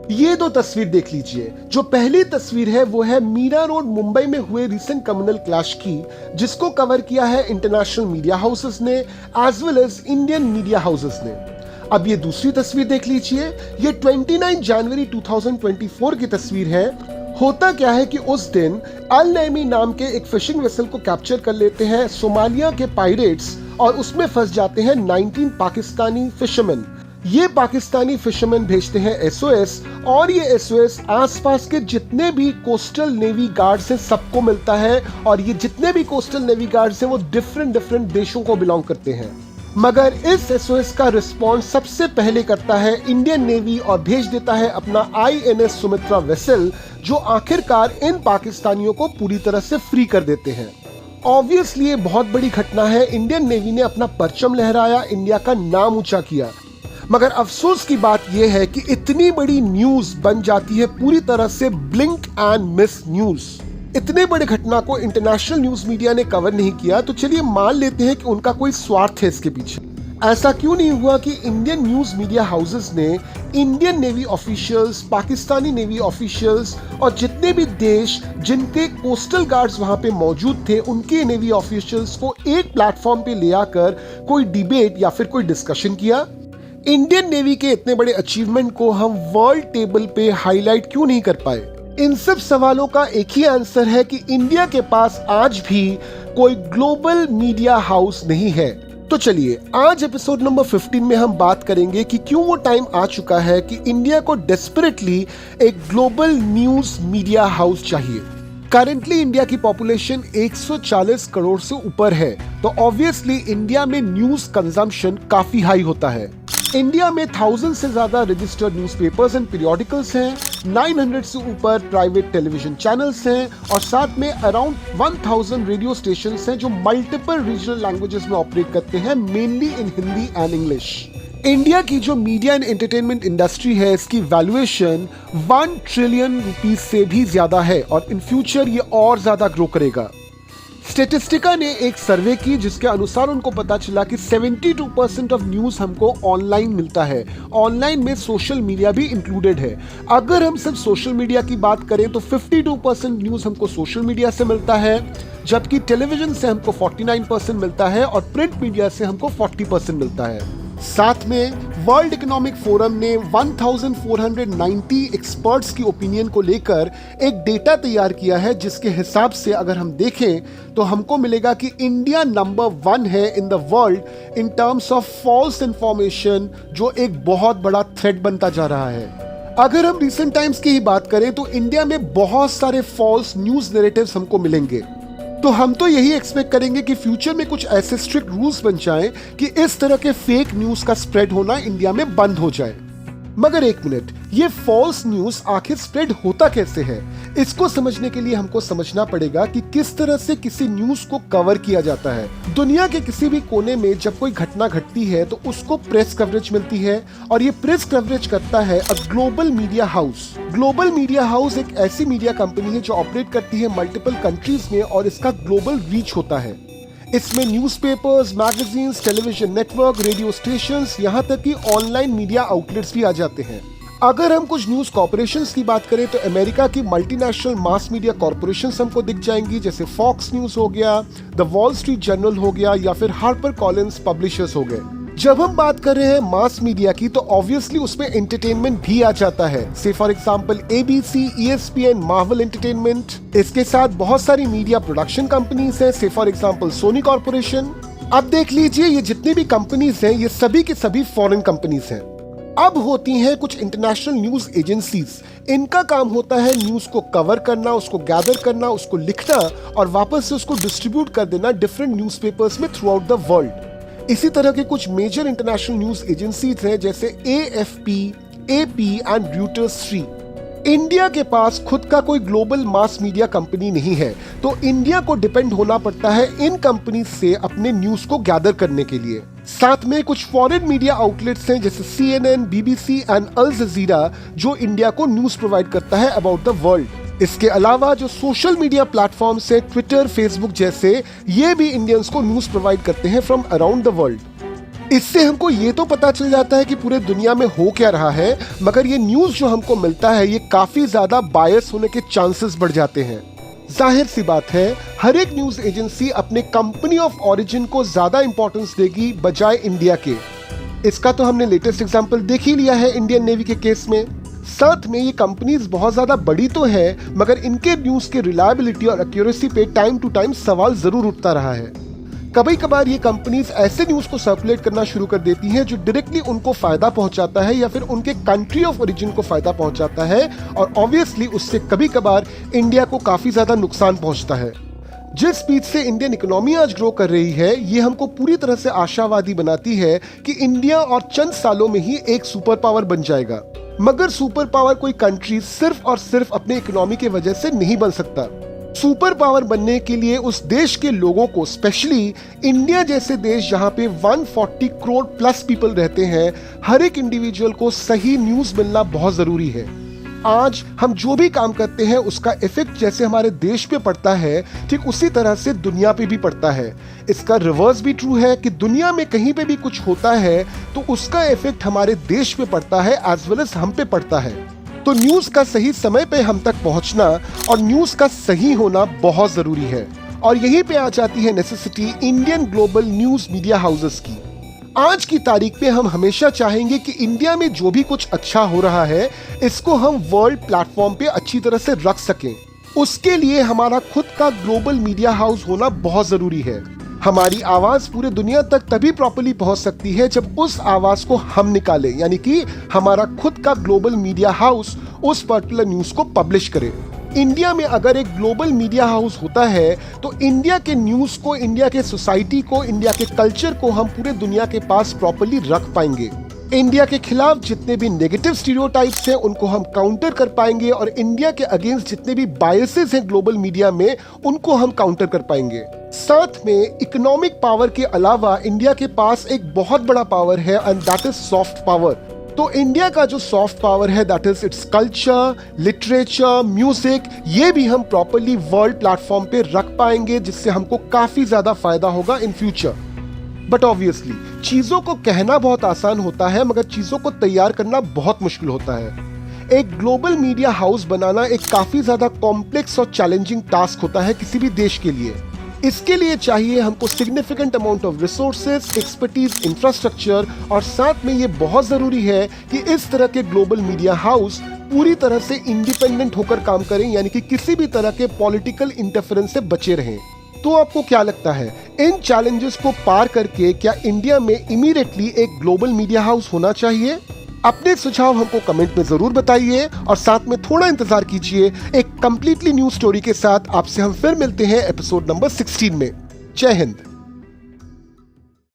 ये दो तस्वीर देख लीजिए। जो पहली तस्वीर है वो है मीरा रोड मुंबई में हुए रिसेंट कम्युनल क्लैश की, जिसको कवर किया है इंटरनेशनल मीडिया हाउसेस ने as well as Indian media houses ने। अब ये दूसरी तस्वीर देख लीजिए। ये 29 जनवरी 2024 की तस्वीर है। होता क्या है कि उस दिन अल नैमी नाम के एक फिशिंग वेसल को कैप्चर कर लेते हैं सोमालिया के पायरेट्स और उसमें फंस जाते हैं 19 पाकिस्तानी फिशरमैन। ये पाकिस्तानी फिशरमैन भेजते हैं एसओएस और ये एसओएस आसपास के जितने भी कोस्टल नेवी गार्ड्स हैं सबको मिलता है, और ये जितने भी कोस्टल नेवी गार्ड्स हैं वो डिफरेंट देशों को बिलोंग करते हैं। मगर इस एसओएस का रिस्पॉन्स सबसे पहले करता है इंडियन नेवी और भेज देता है अपना आईएनएस सुमित्रा वेसल, जो आखिरकार इन पाकिस्तानियों को पूरी तरह से फ्री कर देते हैं। ऑब्वियसली ये बहुत बड़ी घटना है। इंडियन नेवी ने अपना परचम लहराया, इंडिया का नाम ऊंचा किया। मगर अफसोस की बात यह है कि इतनी बड़ी न्यूज बन जाती है पूरी तरह से ब्लिंक एंड मिस न्यूज। इतने बड़े घटना को इंटरनेशनल न्यूज मीडिया ने कवर नहीं किया, तो चलिए मान लेते हैं कि उनका कोई स्वार्थ है इसके पीछे। ऐसा क्यों नहीं हुआ कि इंडियन न्यूज मीडिया हाउसेस ने Indian navy officials, Pakistani navy officials और जितने भी देश जिनके कोस्टल गार्ड्स वहां पे मौजूद थे उनके नेवी ऑफिशियल्स को एक प्लेटफॉर्म पे ले आकर कोई डिबेट या फिर कोई डिस्कशन किया। इंडियन नेवी के इतने बड़े अचीवमेंट को हम वर्ल्ड टेबल पे हाईलाइट क्यों नहीं कर पाए? इन सब सवालों का एक ही आंसर है कि इंडिया के पास आज भी कोई ग्लोबल मीडिया हाउस नहीं है। तो चलिए आज एपिसोड नंबर 15 में हम बात करेंगे कि क्यों वो टाइम आ चुका है कि इंडिया को डेस्परेटली एक ग्लोबल न्यूज मीडिया हाउस चाहिए। करंटली इंडिया की पॉपुलेशन 140 करोड़ से ऊपर है, तो ऑब्वियसली इंडिया में न्यूज कंजम्पशन काफी हाई होता है। इंडिया में 1000 से ज्यादा रजिस्टर्ड न्यूज़पेपर्स एंड पीरियोडिकल्स हैं, 900 से ऊपर प्राइवेट टेलीविजन चैनल्स हैं और साथ में अराउंड 1000 रेडियो स्टेशंस हैं जो मल्टीपल रीजनल लैंग्वेजेस में ऑपरेट करते हैं, mainly in Hindi and English. India की जो मीडिया एंड एंटरटेनमेंट इंडस्ट्री है इसकी वैल्यूएशन 1 ट्रिलियन रुपीस से भी ज्यादा है और इन फ्यूचर ये और ज्यादा ग्रो करेगा। स्टेटिस्टिका ने एक सर्वे की जिसके अनुसार उनको पता चला कि 72% ऑफ न्यूज हमको ऑनलाइन मिलता है। ऑनलाइन में सोशल मीडिया भी इंक्लूडेड है। अगर हम सिर्फ सोशल मीडिया की बात करें तो 52% न्यूज हमको सोशल मीडिया से मिलता है, जबकि टेलीविजन से हमको 49% मिलता है और प्रिंट मीडिया से हमको 40% मिलता है। साथ में वर्ल्ड इकोनॉमिक फोरम ने 1490 एक्सपर्ट्स की ओपिनियन को लेकर एक डेटा तैयार किया है, जिसके हिसाब से अगर हम देखें तो हमको मिलेगा कि इंडिया नंबर 1 है in the world in terms of false information, जो एक बहुत बड़ा थ्रेट बनता जा रहा है। अगर हम रिसेंट टाइम्स की ही बात करें तो इंडिया में बहुत सारे फॉल्स न्यूज नैरेटिव्स हमको मिलेंगे। तो हम तो यही एक्सपेक्ट करेंगे कि फ्यूचर में कुछ ऐसे स्ट्रिक्ट रूल्स बन जाएं कि इस तरह के फेक न्यूज का स्प्रेड होना इंडिया में बंद हो जाए। मगर एक मिनट, ये फॉल्स न्यूज आखिर स्प्रेड होता कैसे है? इसको समझने के लिए हमको समझना पड़ेगा कि किस तरह से किसी न्यूज को कवर किया जाता है। दुनिया के किसी भी कोने में जब कोई घटना घटती है तो उसको प्रेस कवरेज मिलती है और ये प्रेस कवरेज करता है a global media house. Global media house एक ऐसी मीडिया कंपनी है जो ऑपरेट करती है मल्टीपल कंट्रीज में और इसका ग्लोबल रीच होता है। इसमें newspapers, magazines, television network, radio stations, यहाँ तक कि ऑनलाइन मीडिया आउटलेट्स भी आ जाते हैं। अगर हम कुछ न्यूज कॉर्पोरेशंस की बात करें तो अमेरिका की मल्टीनेशनल मास मीडिया कॉर्पोरेशंस हमको दिख जाएंगी, जैसे फॉक्स न्यूज हो गया, द वॉल स्ट्रीट जर्नल हो गया या फिर हार्पर कॉलिंस पब्लिशर्स हो गए। जब हम बात कर रहे हैं मास मीडिया की तो ऑब्वियसली उसमें एंटरटेनमेंट भी आ जाता है। से for example ABC, ESPN, Marvel entertainment. इसके साथ बहुत सारी मीडिया प्रोडक्शन कंपनीज हैं, से फॉर एग्जांपल सोनी कॉर्पोरेशन। अब देख लीजिए ये जितनी भी कंपनीज हैं ये सभी के सभी फॉरेन कंपनीज हैं। अब होती हैं कुछ इंटरनेशनल न्यूज एजेंसीज। इनका काम होता है न्यूज को कवर करना, उसको गैदर करना, उसको लिखना और वापस से उसको डिस्ट्रीब्यूट कर देना डिफरेंट न्यूज़पेपर्स में थ्रू आउट द वर्ल्ड। इसी तरह के कुछ मेजर इंटरनेशनल न्यूज एजेंसीज हैं जैसे AFP, AP and Reuters 3। India के पास खुद का कोई ग्लोबल मास मीडिया कंपनी नहीं है, तो इंडिया को डिपेंड होना पड़ता है इन कंपनी से अपने न्यूज को गैदर करने के लिए। साथ में कुछ फॉरेन मीडिया आउटलेट्स हैं जैसे CNN, BBC एंड अल जजीरा जो इंडिया को न्यूज प्रोवाइड करता है अबाउट द वर्ल्ड। इसके अलावा जो सोशल मीडिया प्लेटफॉर्म से ट्विटर, फेसबुक जैसे, ये भी इंडियंस को न्यूज प्रोवाइड करते हैं फ्रॉम अराउंड द वर्ल्ड। इससे हमको ये तो पता चल जाता है कि पूरे दुनिया में हो क्या रहा है, मगर ये न्यूज़ जो हमको मिलता है ये काफ़ी ज़्यादा बायस होने के चांसेस बढ़ जाते हैं। जाहिर सी बात है, हर एक न्यूज़ एजेंसी अपने कंपनी ऑफ ओरिजिन को ज़्यादा इंपॉर्टेंस देगी बजाय इंडिया के। इसका तो हमने लेटेस्ट एग्जांपल देख ही लिया है इंडियन नेवी के केस में। साथ में ये कंपनीज बहुत ज़्यादा बड़ी तो है, मगर इनके न्यूज़ के रिलायबिलिटी और एक्यूरेसी पे टाइम टू टाइम सवाल ज़रूर उठता रहा है। कभी कभार ये कंपनीज ऐसे न्यूज़ को सर्कुलेट करना शुरू कर देती हैं जो डायरेक्टली उनको फायदा पहुंचाता है या फिर उनके कंट्री ऑफ ओरिजिन को फायदा पहुंचाता है, और ऑब्वियसली उससे कभी कभार इंडिया को काफी ज्यादा नुकसान पहुंचता है। जिस स्पीड से इंडियन इकोनॉमी आज ग्रो कर रही है, ये हमको पूरी तरह से आशावादी बनाती है कि इंडिया और चंद सालों में ही एक सुपर पावर बन जाएगा। मगर सुपर पावर कोई कंट्री सिर्फ और सिर्फ अपने इकोनॉमी की वजह से नहीं बन सकता। सुपर पावर बनने के लिए उस देश के लोगों को, स्पेशली इंडिया जैसे देश जहां पे 140 करोड़ प्लस पीपल रहते हैं, हर एक इंडिविजुअल को सही न्यूज़ मिलना बहुत ज़रूरी है। आज हम जो भी काम करते हैं उसका इफेक्ट जैसे हमारे देश पे पड़ता है, ठीक उसी तरह से दुनिया पे भी पड़ता है। इसका रिवर्स भी ट्रू है कि दुनिया में कहीं पे भी कुछ होता है तो उसका इफेक्ट हमारे देश पे पड़ता है एज वेल एज हम पे पड़ता है। तो न्यूज़ का सही समय पे हम तक पहुंचना और न्यूज़ का सही होना बहुत ज़रूरी है, और यहीं पे आ जाती है necessity Indian global news media houses की। आज की तारीख में हम हमेशा चाहेंगे कि इंडिया में जो भी कुछ अच्छा हो रहा है इसको हम वर्ल्ड प्लेटफॉर्म पे अच्छी तरह से रख सकें। उसके लिए हमारा खुद का ग्लोबल मीडिया हाउस होना बहुत ज़रूरी है। हमारी आवाज़ पूरे दुनिया तक तभी प्रॉपर्ली पहुंच सकती है जब उस आवाज़ को हम निकालें, यानी कि हमारा खुद का ग्लोबल मीडिया हाउस उस पर्टिकुलर न्यूज़ को पब्लिश करे। इंडिया में अगर एक ग्लोबल मीडिया हाउस होता है तो इंडिया के न्यूज़ को, इंडिया के सोसाइटी को, इंडिया के कल्चर को हम पूरे दुनिया के पास प्रॉपर्ली रख पाएंगे। इंडिया के खिलाफ जितने भी नेगेटिव स्टीरियोटाइप्स हैं उनको हम काउंटर कर पाएंगे, और इंडिया के अगेंस्ट जितने भी बायसेस हैं ग्लोबल मीडिया में उनको हम काउंटर कर पाएंगे। साथ में इकोनॉमिक पावर के अलावा इंडिया के पास एक बहुत बड़ा पावर है, and that is soft power. तो इंडिया का जो सॉफ्ट पावर है that is its culture, literature, music, ये भी हम प्रॉपर्ली वर्ल्ड प्लेटफॉर्म पे रख पाएंगे, जिससे हमको काफी ज्यादा फायदा होगा इन फ्यूचर। बट ऑब्वियसली चीजों को कहना बहुत आसान होता है, मगर चीजों को तैयार करना बहुत मुश्किल होता है। एक ग्लोबल मीडिया हाउस बनाना एक काफी ज्यादा कॉम्प्लेक्स और चैलेंजिंग टास्क होता है किसी भी देश के लिए। इसके लिए चाहिए हमको significant amount of resources, expertise, infrastructure, और साथ में ये बहुत जरूरी है कि इस तरह के ग्लोबल मीडिया हाउस पूरी तरह से इंडिपेंडेंट होकर काम करें, यानी कि किसी भी तरह के पॉलिटिकल इंटरफेरेंस से बचे रहें। तो आपको क्या लगता है, इन चैलेंजेस को पार करके क्या इंडिया में इमीडिएटली एक ग्लोबल मीडिया हाउस होना चाहिए? अपने सुझाव हमको कमेंट में जरूर बताइए, और साथ में थोड़ा इंतजार कीजिए, एक कंप्लीटली न्यू स्टोरी के साथ आपसे हम फिर मिलते हैं एपिसोड नंबर 16 में। जय हिंद।